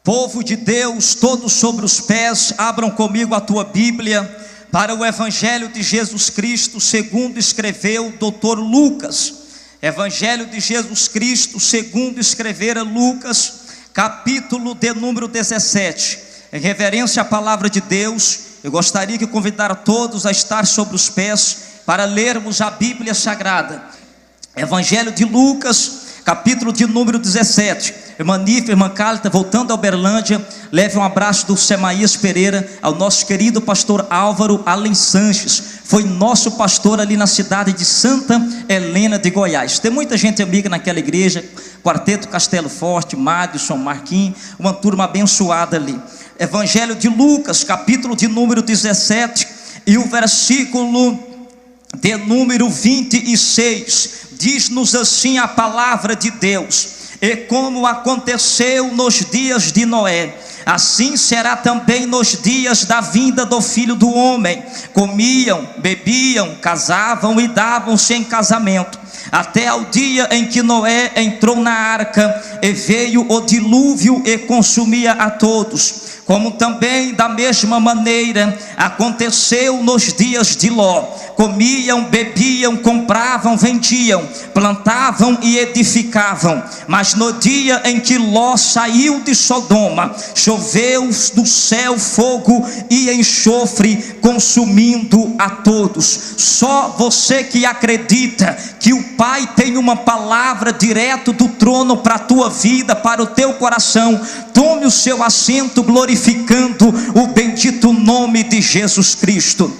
Povo de Deus, todos sobre os pés, abram comigo a tua Bíblia para o Evangelho de Jesus Cristo, segundo escreveu o doutor Lucas. Evangelho de Jesus Cristo, segundo escrevera Lucas, capítulo de número 17. Em reverência à palavra de Deus, eu gostaria de convidar a todos a estar sobre os pés para lermos a Bíblia Sagrada. Evangelho de Lucas, capítulo de número 17. Irmã Nífia, irmã Cálita, voltando a Uberlândia, leve um abraço do Semaías Pereira ao nosso querido pastor Álvaro Allen Sanches. Foi nosso pastor ali na cidade de Santa Helena de Goiás. Tem muita gente amiga naquela igreja, Quarteto Castelo Forte, Madison, Marquinhos, uma turma abençoada ali. Evangelho de Lucas, capítulo de número 17 e o versículo de número 26, diz-nos assim a palavra de Deus: e como aconteceu nos dias de Noé, assim será também nos dias da vinda do Filho do Homem. Comiam, bebiam, casavam e davam-se em casamento, até ao dia em que Noé entrou na arca, e veio o dilúvio e consumia a todos. Como também da mesma maneira aconteceu nos dias de Ló. Comiam, bebiam, compravam, vendiam, plantavam e edificavam. Mas no dia em que Ló saiu de Sodoma, choveu do céu fogo e enxofre, consumindo a todos. Só você que acredita que o Pai tem uma palavra direto do trono para a tua vida, para o teu coração, tome o seu assento glorificando o bendito nome de Jesus Cristo.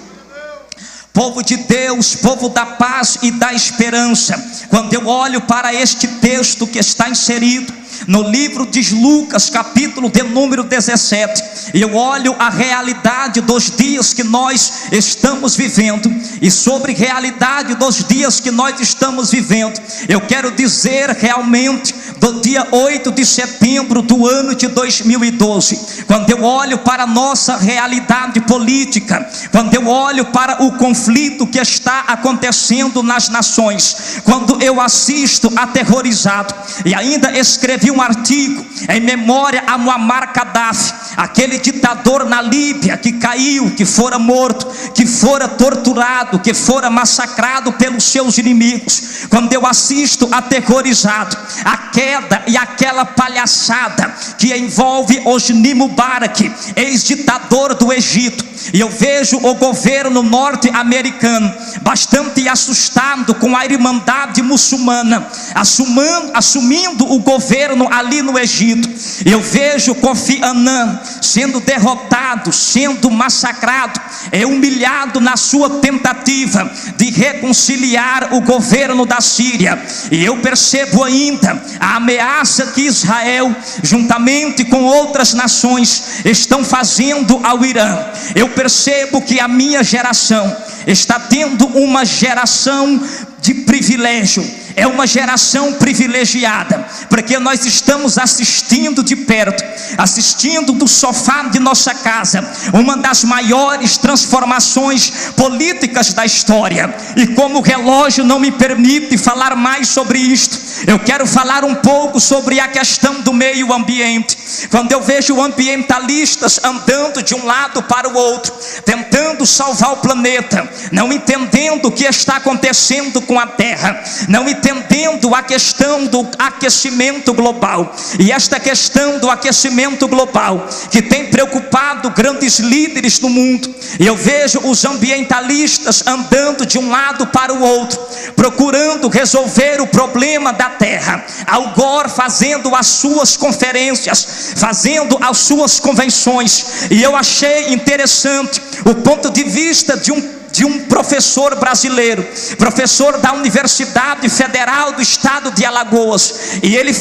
Povo de Deus, povo da paz e da esperança, quando eu olho para este texto que está inserido no livro de Lucas, capítulo de número 17, e eu olho a realidade dos dias que nós estamos vivendo, e sobre a realidade dos dias que nós estamos vivendo, eu quero dizer realmente do dia 8 de setembro do ano de 2012, quando eu olho para a nossa realidade política, quando eu olho para o conflito que está acontecendo nas nações, quando eu assisto aterrorizado, e ainda escrevi um artigo em memória a Muammar Gaddafi, aquele ditador na Líbia que caiu, que fora morto, que fora torturado, que fora massacrado pelos seus inimigos. Quando eu assisto aterrorizado a queda e aquela palhaçada que envolve Hosni Mubarak, ex-ditador do Egito, e eu vejo o governo norte-americano bastante assustado com a irmandade muçulmana assumindo o governo ali no Egito. Eu vejo Kofi Annan sendo derrotado, sendo massacrado, humilhado na sua tentativa de reconciliar o governo da Síria. E eu percebo ainda a ameaça que Israel, juntamente com outras nações, estão fazendo ao Irã. Eu percebo que a minha geração está tendo uma geração de privilégio. É uma geração privilegiada, porque nós estamos assistindo de perto, assistindo do sofá de nossa casa, uma das maiores transformações políticas da história. E como o relógio não me permite falar mais sobre isto, eu quero falar um pouco sobre a questão do meio ambiente. Quando eu vejo ambientalistas andando de um lado para o outro, tentando salvar o planeta, não entendendo o que está acontecendo com a terra, não entendendo a questão do aquecimento global. E esta questão do aquecimento global que tem preocupado grandes líderes do mundo, e eu vejo os ambientalistas andando de um lado para o outro, procurando resolver o problema da terra. Al Gore fazendo as suas conferências, fazendo as suas convenções, e eu achei interessante o ponto de vista de um professor brasileiro, professor da Universidade Federal do Estado de Alagoas, e ele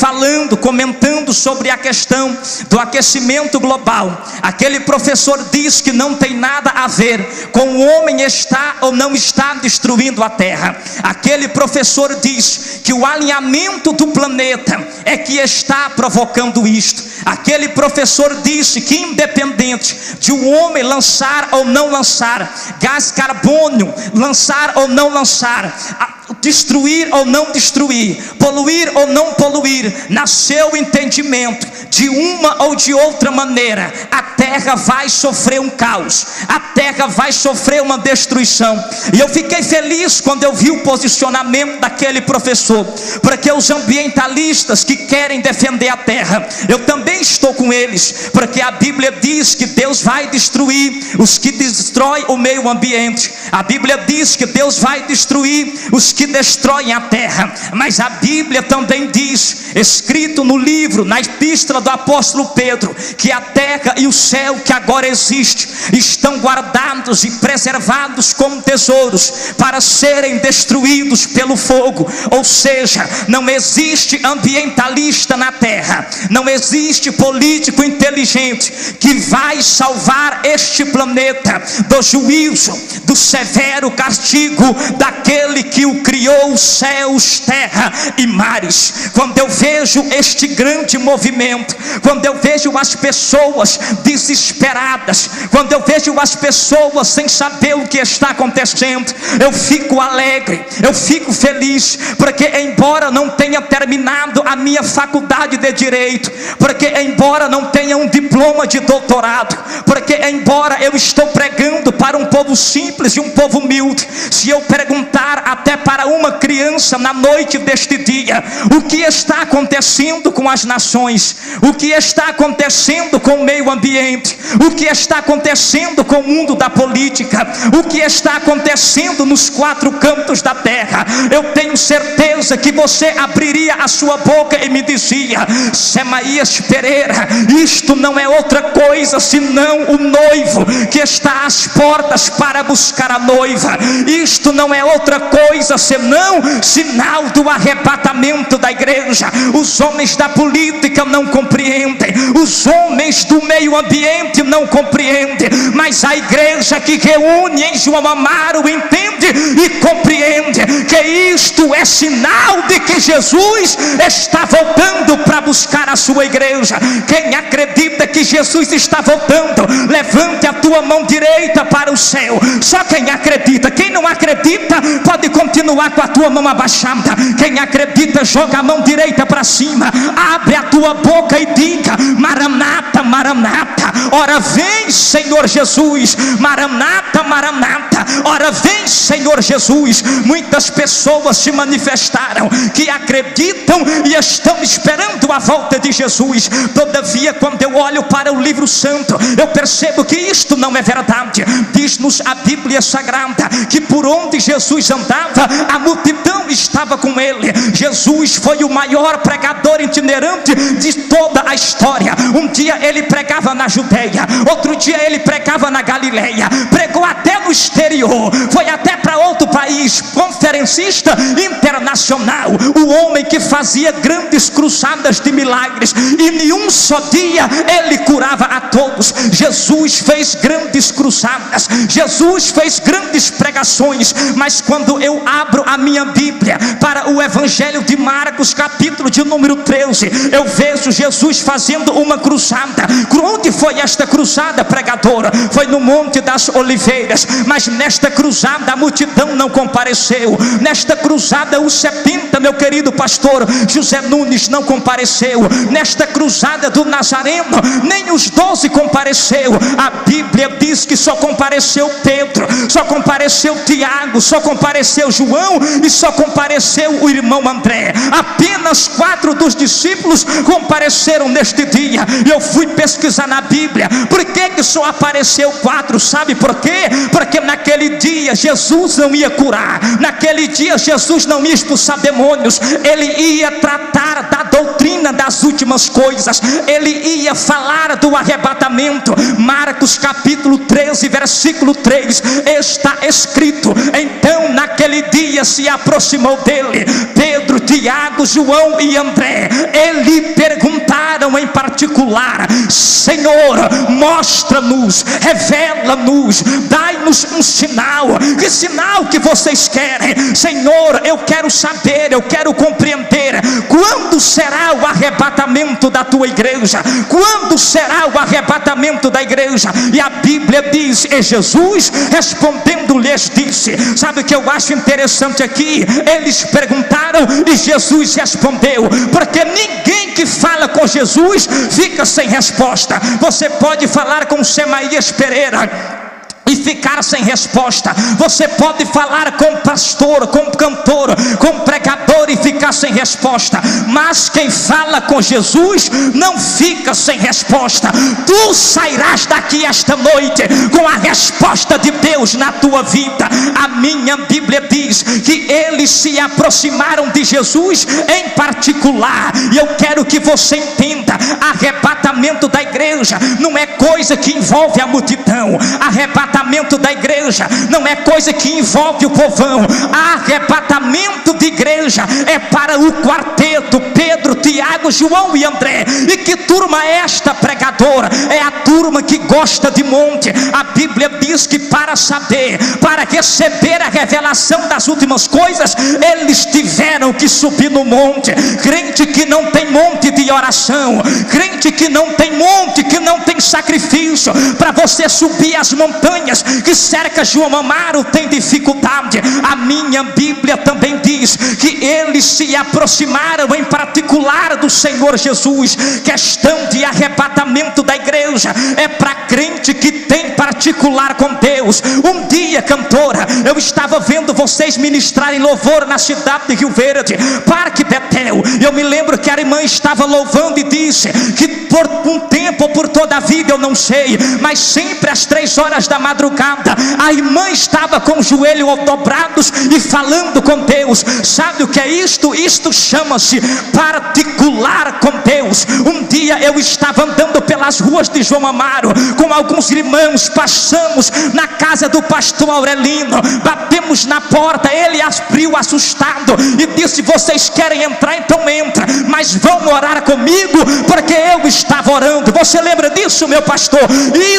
comentando sobre a questão do aquecimento global. Aquele professor diz que não tem nada a ver com o homem está ou não está destruindo a terra. Aquele professor diz que o alinhamento do planeta é que está provocando isto. Aquele professor disse que independente de o homem lançar ou não lançar gás carbônico, lançar ou não lançar destruir ou não destruir, poluir ou não poluir, nasceu o entendimento de uma ou de outra maneira, a terra vai sofrer um caos, a terra vai sofrer uma destruição. E eu fiquei feliz quando eu vi o posicionamento daquele professor, porque os ambientalistas que querem defender a terra, eu também estou com eles, porque a Bíblia diz que Deus vai destruir os que destroem o meio ambiente, a Bíblia diz que Deus vai destruir os que destroem a terra, mas a Bíblia também diz, escrito no livro, na epístola do apóstolo Pedro, que a terra e o céu que agora existe, estão guardados e preservados como tesouros, para serem destruídos pelo fogo. Ou seja, não existe ambientalista na terra, não existe político inteligente que vai salvar este planeta do juízo, do severo castigo daquele que o criou, céus, terra e mares. Quando eu vejo este grande movimento, quando eu vejo as pessoas desesperadas, quando eu vejo as pessoas sem saber o que está acontecendo, eu fico alegre, eu fico feliz, porque embora não tenha terminado a minha faculdade de direito, porque embora não tenha um diploma de doutorado, porque embora eu estou pregando para um povo simples e um povo humilde, se eu perguntar até para uma criança na noite deste dia, o que está acontecendo com as nações, o que está acontecendo com o meio ambiente, o que está acontecendo com o mundo da política, o que está acontecendo nos quatro cantos da terra, eu tenho certeza que você abriria a sua boca e me dizia: Semaías Pereira, isto não é outra coisa senão o noivo que está às portas para buscar a noiva, isto não é outra coisa senão sinal do arrebatamento da igreja. Os homens da política não compreendem, os homens do meio ambiente não compreendem, mas a igreja que reúne em João Amaro entende e compreende que isto é sinal de que Jesus está voltando para buscar a sua igreja. Quem acredita que Jesus está voltando, levante a tua mão direita para o céu. Só quem acredita. Quem não acredita pode continuar com a tua mão abaixada. Quem acredita, joga a mão direita para cima, abre a tua boca e diga: Maranata, Maranata, ora vem Senhor Jesus, Maranata, Maranata, ora vem Senhor Jesus. Muitas pessoas se manifestaram que acreditam e estão esperando a volta de Jesus. Todavia, quando eu olho para o livro santo, eu percebo que isto não é verdade. Diz-nos a Bíblia Sagrada que por onde Jesus andava, a multidão estava com ele. Jesus foi o maior pregador itinerante de toda a história. Um dia ele pregava na Judeia, outro dia ele pregava na Galileia, pregou até no exterior, foi até para outro país, conferencista internacional, o homem que fazia grandes cruzadas de milagres, e em um só dia ele curava a todos. Jesus fez grandes cruzadas, Jesus fez grandes pregações, mas quando eu abro a minha Bíblia para o Evangelho de Marcos, capítulo de número 13, eu vejo Jesus fazendo uma cruzada. Onde foi esta cruzada, pregadora? Foi no Monte das Oliveiras, mas nesta cruzada a multidão não compareceu. Nesta cruzada o 70, meu querido pastor José Nunes, não compareceu. Nesta cruzada do Nazareno, nem os 12 compareceu. A Bíblia diz que só compareceu Pedro, só compareceu Tiago, só compareceu João e só compareceu o irmão André. Apenas 4 dos discípulos compareceram neste dia. Eu fui pesquisar na Bíblia, por que só apareceu 4? Sabe por quê? Porque naquele dia Jesus não ia curar, naquele dia Jesus não ia expulsar demônios, ele ia tratar da doutrina das últimas coisas, ele ia falar do arrebatamento. Marcos capítulo 13, versículo 3, está escrito: então naquele dia se aproximou dele Pedro, Tiago, João e André, ele perguntaram perguntaram em particular: Senhor, mostra-nos, revela-nos, dai-nos um sinal. Que sinal que vocês querem? Senhor, eu quero saber, eu quero compreender. Quando será o arrebatamento da tua igreja? Quando será o arrebatamento da igreja? E a Bíblia diz: e Jesus respondendo lhes disse. Sabe o que eu acho interessante aqui? Eles perguntaram e Jesus respondeu, porque ninguém que fala com Jesus fica sem resposta. Você pode falar com Semaías Pereira e ficar sem resposta. Você pode falar com pastor, com cantor, com pregador e ficar sem resposta. Mas quem fala com Jesus não fica sem resposta. Tu sairás daqui esta noite com a resposta de Deus na tua vida. A minha Bíblia diz que eles se aproximaram de Jesus em particular. E eu quero que você entenda: arrebatamento da igreja não é coisa que envolve a multidão. Arrebatamento da igreja não é coisa que envolve o povão. Arrebatamento de igreja é para o quarteto Pedro, Tiago, João e André. E que turma é esta, pregadora? É a turma que gosta de monte. A Bíblia diz que para saber, para receber a revelação das últimas coisas, eles tiveram que subir no monte. Crente que não tem monte de oração, crente que não tem monte, que não tem sacrifício para você subir as montanhas que cerca João Amaro, tem dificuldade. A minha Bíblia também diz que eles se aproximaram em particular do Senhor Jesus. Questão de arrebatamento da igreja é para crente que tem particular com Deus. Um dia, cantora, eu estava vendo vocês ministrarem louvor na cidade de Rio Verde, Parque Betel. Eu me lembro que a irmã estava louvando e disse que por um tempo ou por toda a vida, eu não sei, mas sempre às 3 horas da madrugada, a irmã estava com os joelhos dobrados e falando com Deus. Sabe o que é isto? Isto chama-se particular com Deus. Um dia eu estava andando pelas ruas de João Amaro com alguns irmãos, passamos na casa do pastor Aurelino, batemos na porta, ele abriu assustado e disse: vocês querem entrar? Então entra, mas vão orar comigo, porque eu estava orando. Você lembra disso, meu pastor?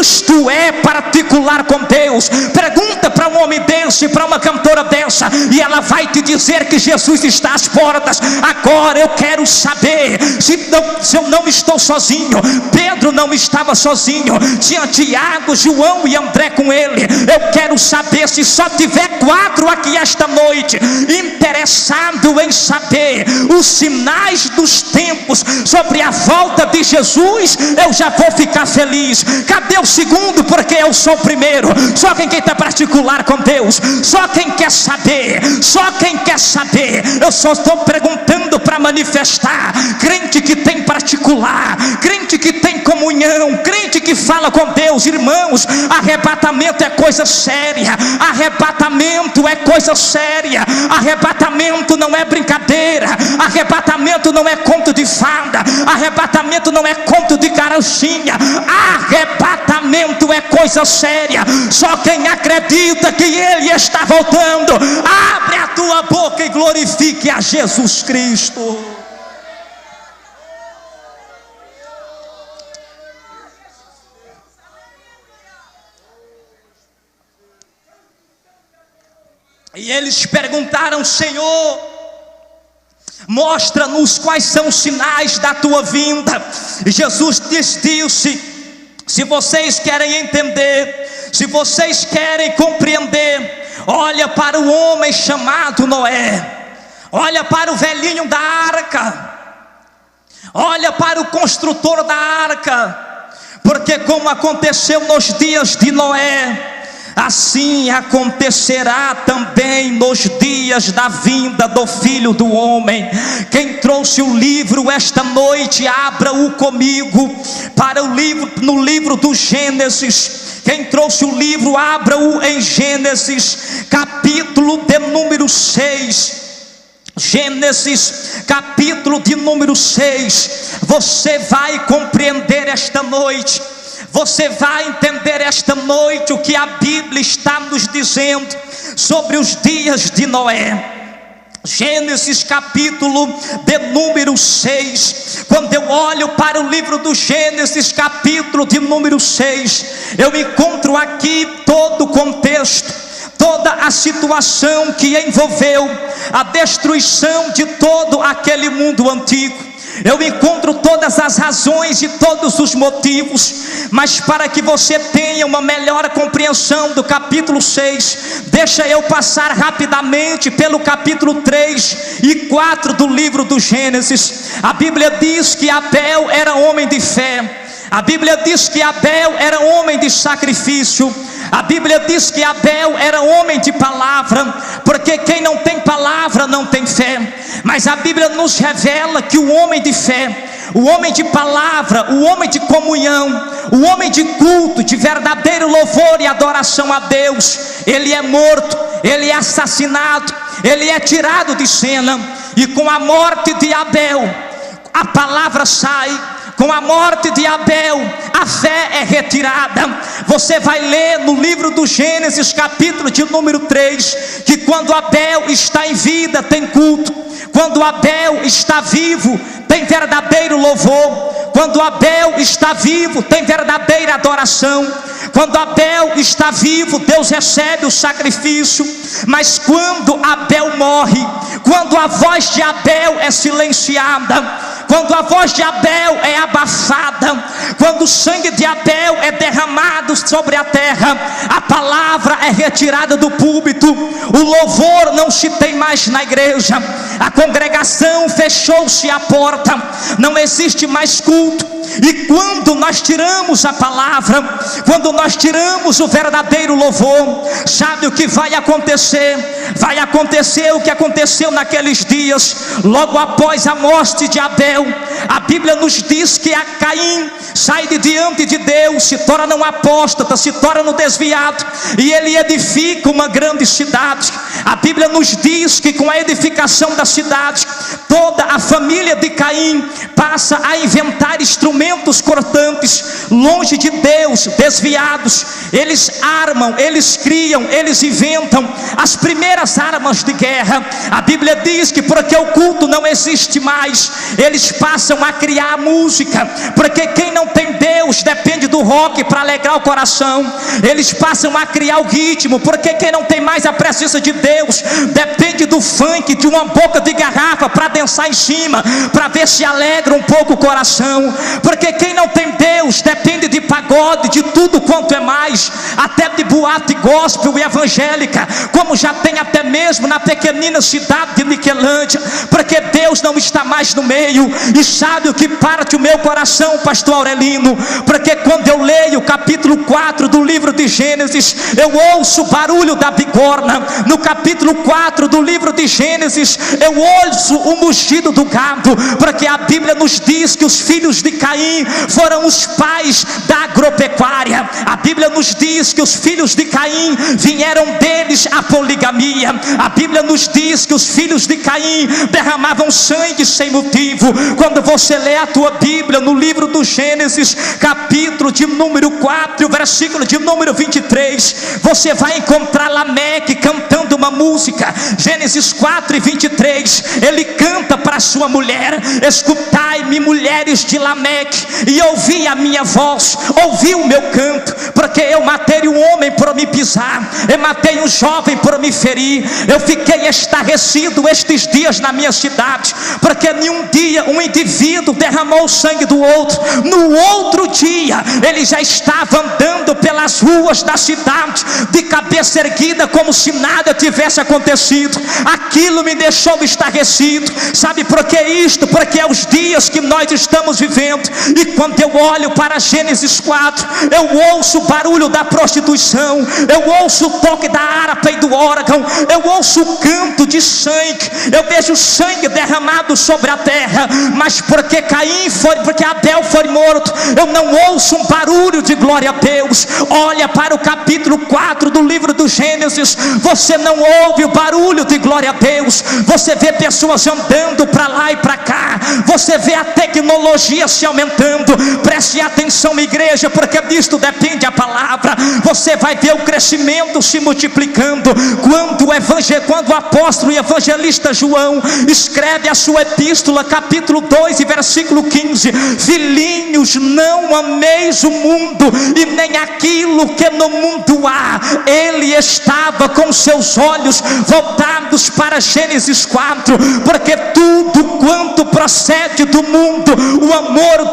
Isto é particular com Deus. Pergunta para um homem desse, para uma cantora dessa, e ela vai te dizer que Jesus está às portas. Agora eu quero saber se eu não estou sozinho. Pedro não estava sozinho, tinha Tiago, João e André com ele. Eu quero saber se só tiver 4 aqui esta noite interessado em saber os sinais dos tempos sobre a volta de Jesus, eu já vou ficar feliz. Cadê o segundo? Porque eu sou o primeiro. Só quem está particular com Deus, só quem quer saber, só quem quer saber. Eu só estou perguntando para manifestar. Crente que tem particular, crente que tem comunhão, crente que fala com Deus. Irmãos, arrebatamento é coisa séria. Arrebatamento é coisa séria. Arrebatamento não é brincadeira. Arrebatamento não é conto de fada. Arrebatamento não é conto de carochinha. Arrebatamento é coisa séria. Só quem acredita que Ele está voltando, abre a tua boca e glorifique a Jesus Cristo. E eles perguntaram: Senhor, mostra-nos quais são os sinais da tua vinda. E Jesus disse: se vocês querem entender, se vocês querem compreender, olha para o homem chamado Noé, olha para o velhinho da arca, olha para o construtor da arca, porque como aconteceu nos dias de Noé, assim acontecerá também nos dias da vinda do Filho do Homem. Quem trouxe o livro esta noite, abra-o comigo para o livro, no livro do Gênesis. Quem trouxe o livro, abra-o em Gênesis, capítulo de número 6. Gênesis, capítulo de número 6. Você vai compreender esta noite, você vai entender esta noite o que a Bíblia está nos dizendo sobre os dias de Noé. Gênesis capítulo de número 6. Quando eu olho para o livro do Gênesis, capítulo de número 6, eu encontro aqui todo o contexto, toda a situação que envolveu a destruição de todo aquele mundo antigo. Eu encontro todas as razões e todos os motivos, mas para que você tenha uma melhor compreensão do capítulo 6, deixa eu passar rapidamente pelo capítulo 3 e 4 do livro do Gênesis. A Bíblia diz que Abel era homem de fé, a Bíblia diz que Abel era homem de sacrifício, a Bíblia diz que Abel era homem de palavra, porque quem não tem palavra não tem fé. Mas a Bíblia nos revela que o homem de fé, o homem de palavra, o homem de comunhão, o homem de culto, de verdadeiro louvor e adoração a Deus, ele é morto, ele é assassinado, ele é tirado de cena. E com a morte de Abel, a palavra sai. Com a morte de Abel, a fé é retirada. Você vai ler no livro do Gênesis, capítulo de número 3, que quando Abel está em vida tem culto, quando Abel está vivo tem verdadeiro louvor, quando Abel está vivo tem verdadeira adoração, quando Abel está vivo Deus recebe o sacrifício. Mas quando Abel morre, quando a voz de Abel é silenciada, quando a voz de Abel é abafada, quando o sangue de Abel é derramado sobre a terra, a palavra é retirada do púlpito, o louvor não se tem mais na igreja, a congregação fechou-se a porta, não existe mais culto. E quando nós tiramos a palavra, quando nós tiramos o verdadeiro louvor, sabe o que vai acontecer? Vai acontecer o que aconteceu naqueles dias, logo após a morte de Abel. A Bíblia nos diz que a Caim sai de diante de Deus, se torna um apóstata, se torna um desviado, e ele edifica uma grande cidade. A Bíblia nos diz que com a edificação da cidade, toda a família de Caim passa a inventar instrumentos cortantes, longe de Deus, desviados. Eles armam, eles criam, eles inventam as primeiras armas de guerra. A Bíblia diz que porque o culto não existe mais, eles passam a criar música, porque quem não tem Deus depende do rock para alegrar o coração. Eles passam a criar o ritmo, porque quem não tem mais a presença de Deus depende do funk, de uma boca de garrafa para dançar em cima, para ver se alegra um pouco o coração. Porque quem não tem Deus depende de pagode, de tudo quanto é mais, até de boate gospel e evangélica, como já tem até mesmo na pequenina cidade de Niquelândia, porque Deus não está mais no meio. E sabe o que parte o meu coração, pastor Aurelino? Porque quando eu leio o capítulo 4 do livro de Gênesis, eu ouço o barulho da bigorna. No capítulo 4 do livro de Gênesis, eu ouço o mugido do gado, porque a Bíblia nos diz que os filhos de Caim foram os pais da agropecuária. A Bíblia nos diz que os filhos de Caim vieram deles a poligamia. A Bíblia nos diz que os filhos de Caim derramavam sangue sem motivo. Quando você lê a tua Bíblia no livro do Gênesis, capítulo de número 4, versículo de número 23, você vai encontrar Lameque cantando uma música. Gênesis 4 e 23, ele canta para sua mulher: escutai-me, mulheres de Lameque, e ouvi a minha voz, ouvi o meu canto, porque eu matei um homem por me pisar, eu matei um jovem por me ferir. Eu fiquei estarrecido estes dias na minha cidade, porque nenhum dia um indivíduo derramou o sangue do outro. No outro dia ele já estava andando pelas ruas da cidade de cabeça erguida, como se nada tivesse acontecido. Aquilo me deixou estarrecido. Sabe por que isto? Porque é os dias que nós estamos vivendo. E quando eu olho para Gênesis 4, eu ouço o barulho da prostituição, eu ouço o toque da harpa e do órgão, eu ouço o canto de sangue, eu vejo sangue derramado sobre a terra. Mas porque porque Abel foi morto, eu não ouço um barulho de glória a Deus. Olha para o capítulo 4 do livro do Gênesis, você não ouve o barulho de glória a Deus. Você vê pessoas andando para lá e para cá, você vê até tecnologia se aumentando. Preste atenção, igreja, porque disto depende a palavra. Você vai ver o crescimento se multiplicando. Quando o apóstolo e evangelista João escreve a sua epístola, capítulo 2 e versículo 15: filhinhos, não ameis o mundo e nem aquilo que no mundo há. Ele estava com seus olhos voltados para Gênesis 4, porque tudo quanto procede do mundo, o amor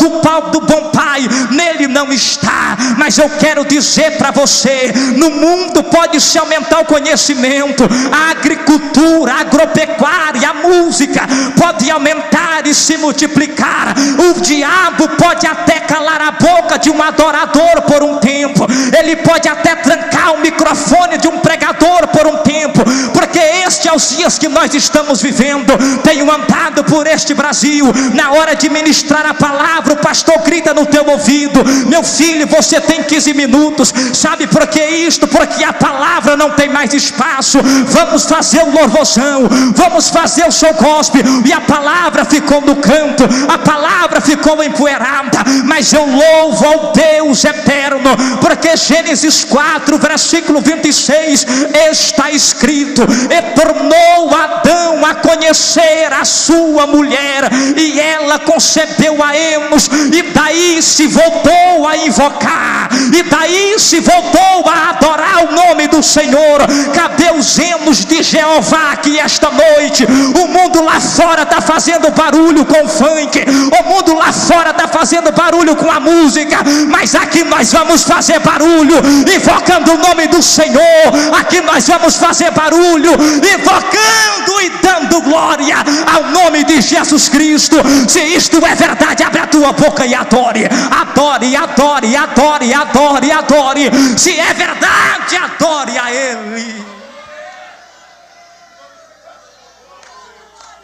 do bom pai nele não está. Mas eu quero dizer para você, no mundo pode se aumentar o conhecimento, a agricultura, a agropecuária, a música pode aumentar e se multiplicar. O diabo pode até calar a boca de um adorador por um tempo, ele pode até trancar o microfone de um pregador por um tempo, porque este é os dias que nós estamos vivendo. Tenho andado por este Brasil, na hora de ministrar a palavra, o pastor grita no teu ouvido: meu filho, você tem 15 minutos. Sabe por que isto? Porque a palavra não tem mais espaço. Vamos fazer o louvorzão, vamos fazer o show gospel, e a palavra ficou no canto, a palavra ficou empoeirada. Mas eu louvo ao Deus eterno, porque Gênesis 4 versículo 26 está escrito: e tornou Adão a conhecer a sua mulher, e ela concebeu a Enos, e daí se voltou a invocar, e daí se voltou a adorar o nome do Senhor. Cadê os hinos de Jeová aqui esta noite? O mundo lá fora está fazendo barulho com o funk, o mundo lá fora está fazendo barulho com a música, mas aqui nós vamos fazer barulho invocando o nome do Senhor. Aqui nós vamos fazer barulho invocando e dando glória ao nome de Jesus Cristo. Se isto é verdade, abre a tua boca e adore, adore, adore, adore, adore, adore. Se é verdade, adore a Ele.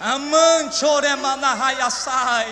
Amante oremanahayasai.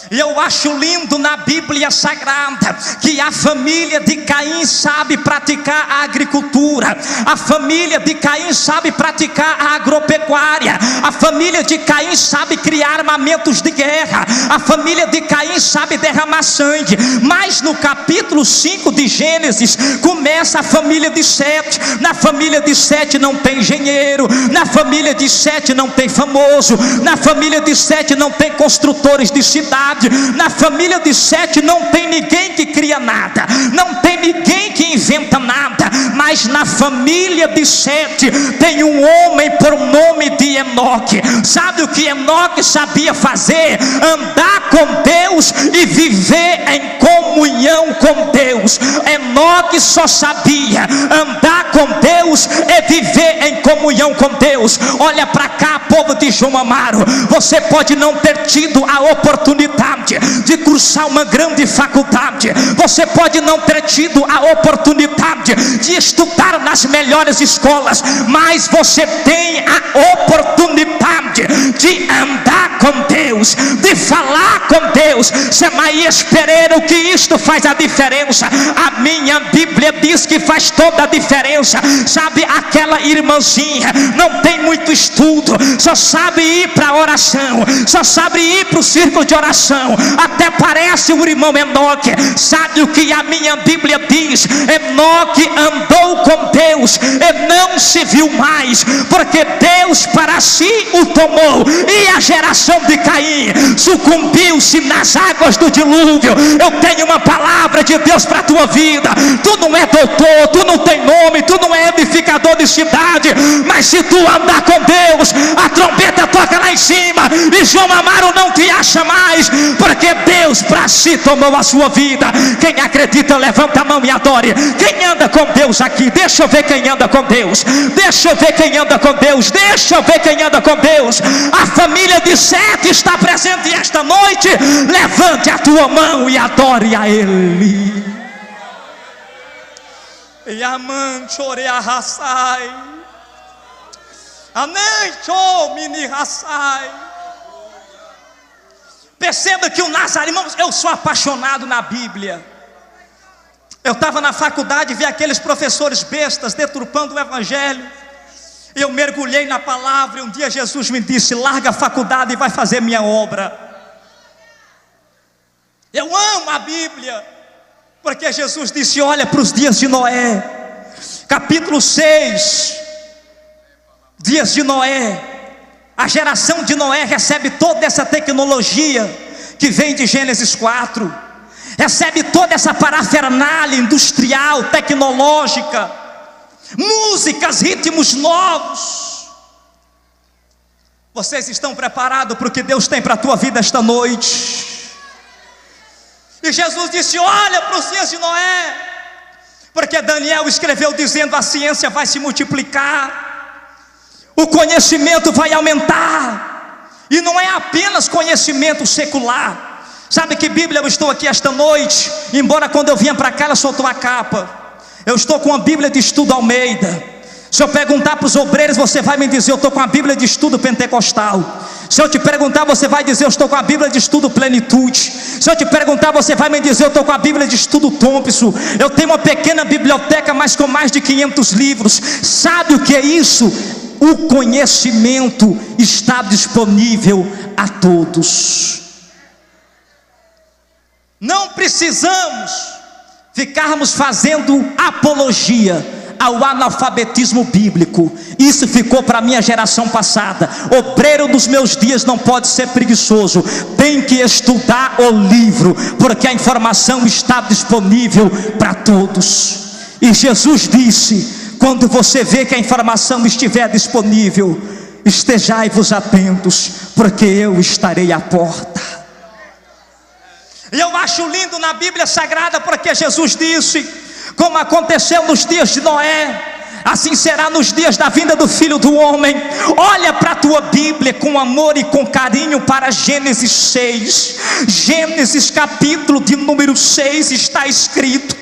E eu acho lindo na Bíblia Sagrada que a família de Caim sabe praticar a agricultura, a família de Caim sabe praticar a agropecuária, a família de Caim sabe criar armamentos de guerra, a família de Caim sabe derramar sangue. Mas no capítulo 5 de Gênesis começa a família de Sete. Na família de Sete não tem engenheiro, na família de Sete não tem famoso, na família de Sete não tem construtores de cidade, na família de Sete não tem ninguém que cria nada, não tem ninguém que inventa nada. Mas na família de Sete tem um homem por nome de Enoque. Sabe o que Enoque sabia fazer? Andar com Deus e viver em comunhão com Deus. Enoque só sabia andar com Deus e viver em comunhão com Deus. Olha para cá, povo de João Amaro, você pode não ter tido a oportunidade de cursar uma grande faculdade, você pode não ter tido a oportunidade de estudar nas melhores escolas, mas você tem a oportunidade de andar com Deus, de falar com Deus. Semaías Pereira, o que isto faz a diferença? A minha Bíblia diz que faz toda a diferença. Sabe, aquela irmãzinha não tem muito estudo, só sabe ir para a oração, só sabe ir para o círculo de oração, até parece o irmão Enoque. Sabe o que a minha Bíblia diz? Enoque andou com Deus e não se viu mais, porque Deus para si o tomou, e a geração de Caim sucumbiu-se nas águas do dilúvio. Eu tenho uma palavra de Deus para a tua vida. Tu não é doutor, tu não tem nome, tu não é edificador de cidade, mas se tu andar com Deus, a trombeta toca lá em cima e João Amaro não te acha mais, porque Deus para si tomou a sua vida. Quem acredita, levanta a mão e adore. Quem anda com Deus aqui? Deixa eu ver quem anda com Deus, deixa eu ver quem anda com Deus, deixa eu ver quem anda com Deus. A família de Sete está presente esta noite. Levante a tua mão e adore a Ele. Yamante oreahasai, anencho mini rasai. Perceba que o Nazareno, eu sou apaixonado na Bíblia. Eu estava na faculdade e vi aqueles professores bestas deturpando o Evangelho. Eu mergulhei na palavra e um dia Jesus me disse: larga a faculdade e vai fazer minha obra. Eu amo a Bíblia, porque Jesus disse: olha para os dias de Noé, capítulo 6, dias de Noé. A geração de Noé recebe toda essa tecnologia que vem de Gênesis 4, recebe toda essa parafernália industrial, tecnológica, músicas, ritmos novos. Vocês estão preparados para o que Deus tem para a tua vida esta noite? E Jesus disse: olha para os dias de Noé, porque Daniel escreveu dizendo: a ciência vai se multiplicar, o conhecimento vai aumentar, e não é apenas conhecimento secular. Sabe que Bíblia eu estou aqui esta noite? Embora quando eu vinha para cá ela soltou a capa, eu estou com a Bíblia de Estudo Almeida. Se eu perguntar para os obreiros, você vai me dizer: eu estou com a Bíblia de Estudo Pentecostal. Se eu te perguntar, você vai dizer: eu estou com a Bíblia de Estudo Plenitude. Se eu te perguntar, você vai me dizer: eu estou com a Bíblia de Estudo Thompson. Eu tenho uma pequena biblioteca, mas com mais de 500 livros. Sabe o que é isso? O conhecimento está disponível a todos. Não precisamos ficarmos fazendo apologia ao analfabetismo bíblico. Isso ficou para a minha geração passada. Obreiro dos meus dias não pode ser preguiçoso, tem que estudar o livro, porque a informação está disponível para todos. E Jesus disse: quando você vê que a informação estiver disponível, estejai-vos atentos, porque eu estarei à porta. E eu acho lindo na Bíblia Sagrada, porque Jesus disse: como aconteceu nos dias de Noé, assim será nos dias da vinda do Filho do Homem. Olha para a tua Bíblia com amor e com carinho para Gênesis 6. Gênesis capítulo de número 6 está escrito: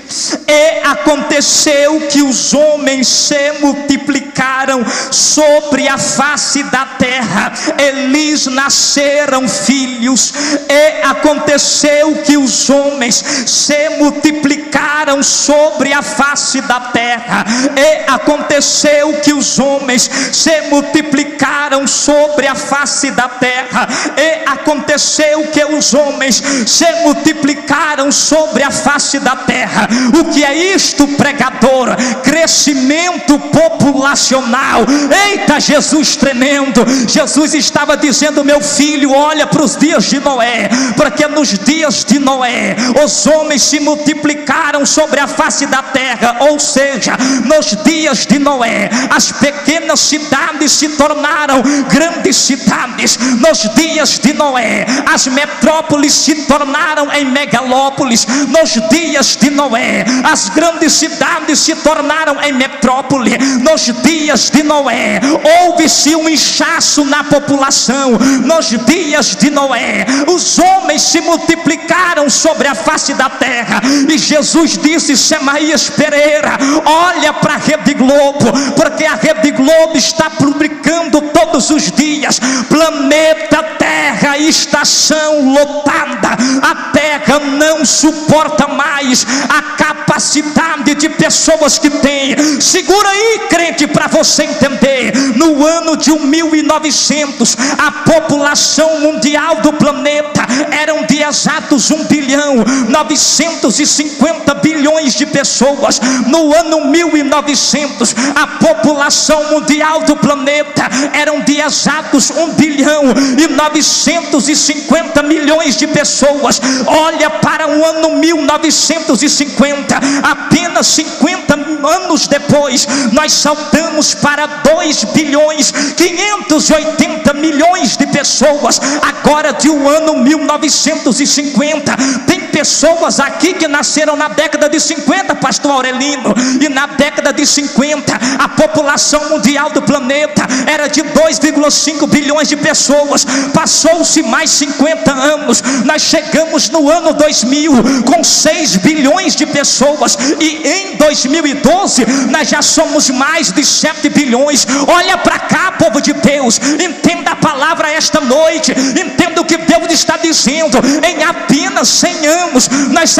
e aconteceu que os homens se multiplicaram sobre a face da terra, e lhes nasceram filhos. E aconteceu que os homens se multiplicaram sobre a face da terra, e aconteceu que os homens se multiplicaram sobre a face da terra, e aconteceu que os homens se multiplicaram sobre a face da terra. O que é isto, pregador? Crescimento populacional. Eita, Jesus tremendo! Jesus estava dizendo: meu filho, olha para os dias de Noé, porque nos dias de Noé os homens se multiplicaram sobre a face da terra. Ou seja, nos dias de Noé as pequenas cidades se tornaram grandes cidades. Nos dias de Noé as metrópoles se tornaram em megalópolis. Nos dias de Noé as grandes cidades se tornaram em metrópole. Nos dias de Noé houve-se um inchaço na população. Nos dias de Noé os homens se multiplicaram sobre a face da terra. E Jesus disse: Semaías Pereira, olha para a Rede Globo, porque a Rede Globo está publicando todos os dias: planeta Terra, estação lotada. A Terra não suporta mais a capacidade de pessoas que tem. Segura aí, crente, para você entender. No ano de 1900 a população mundial do planeta eram de exatos 1.950 bilhões de pessoas. No ano 1900 a população mundial do planeta eram de exatos 1.950 milhões de pessoas. Olha para o ano 1950, apenas 50 anos depois, nós saltamos para 2.580 milhões de pessoas. Agora, de um ano 1950, tem pessoas aqui que nasceram na década de 50, pastor Aurelino, e na década de 50 a população mundial do planeta era de 2,5 bilhões de pessoas. Passou-se mais 50 anos, nós chegamos no ano 2000 com 6 bilhões de pessoas, e em 2012 nós já somos mais de 7 bilhões. Olha para cá, povo de Deus, entenda a palavra esta noite, entenda o que Deus está dizendo. Em Atos apenas 100 anos, nós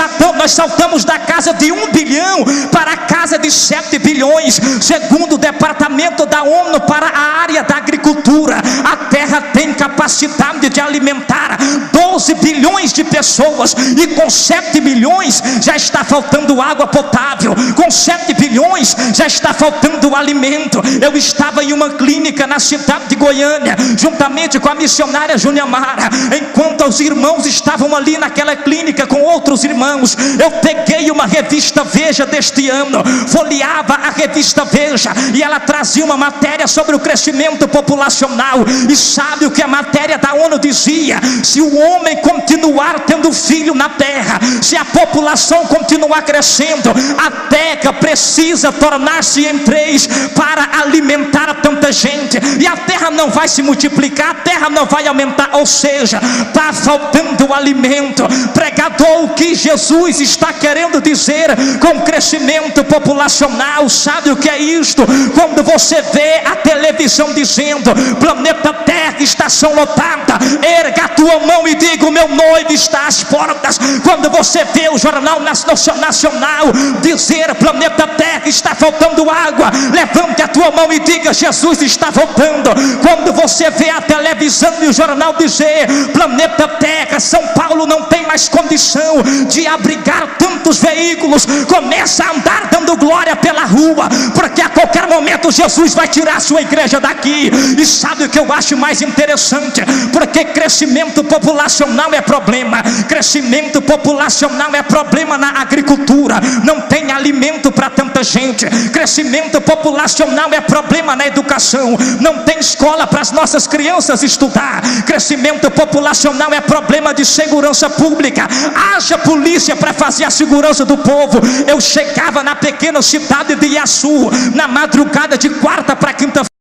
saltamos da casa de 1 bilhão para a casa de 7 bilhões. Segundo o departamento da ONU para a área da agricultura, a terra tem capacidade de alimentar 12 bilhões de pessoas, e com 7 bilhões já está faltando água potável, com 7 bilhões já está faltando alimento. Eu estava em uma clínica na cidade de Goiânia, juntamente com a missionária Júnia Mara. Enquanto os irmãos estavam ali naquela clínica com outros irmãos, eu peguei uma revista Veja deste ano, folheava a revista Veja, e ela trazia uma matéria sobre o crescimento populacional. E sabe o que a matéria da ONU dizia? Se o homem continuar tendo filho na terra, se a população continuar crescendo, a terra precisa tornar-se em 3 para alimentar tanta gente, e a terra não vai se multiplicar, a terra não vai aumentar. Ou seja, está faltando alimento. Pregador, o que Jesus está querendo dizer com crescimento populacional? Sabe o que é isto? Quando você vê a televisão dizendo planeta Terra, estação lotada, erga a tua mão e diga: o meu noivo está às portas. Quando você vê o Jornal Nacional dizer planeta Terra, está faltando água, levante a tua mão e diga: Jesus está voltando. Quando você vê a televisão e o jornal dizer planeta Terra, São Paulo não tem mais condição de abrigar tantos veículos, começa a andar dando glória pela rua, porque a qualquer momento Jesus vai tirar a sua igreja daqui. E sabe o que eu acho mais interessante? Porque crescimento populacional é problema, crescimento populacional é problema na agricultura, não tem alimento para tanta gente. Crescimento populacional é problema na educação, não tem escola para as nossas crianças estudar. Crescimento populacional é problema de segurança pública, haja polícia para fazer a segurança do povo. Eu chegava na pequena cidade de Iaçu na madrugada de quarta para quinta-feira,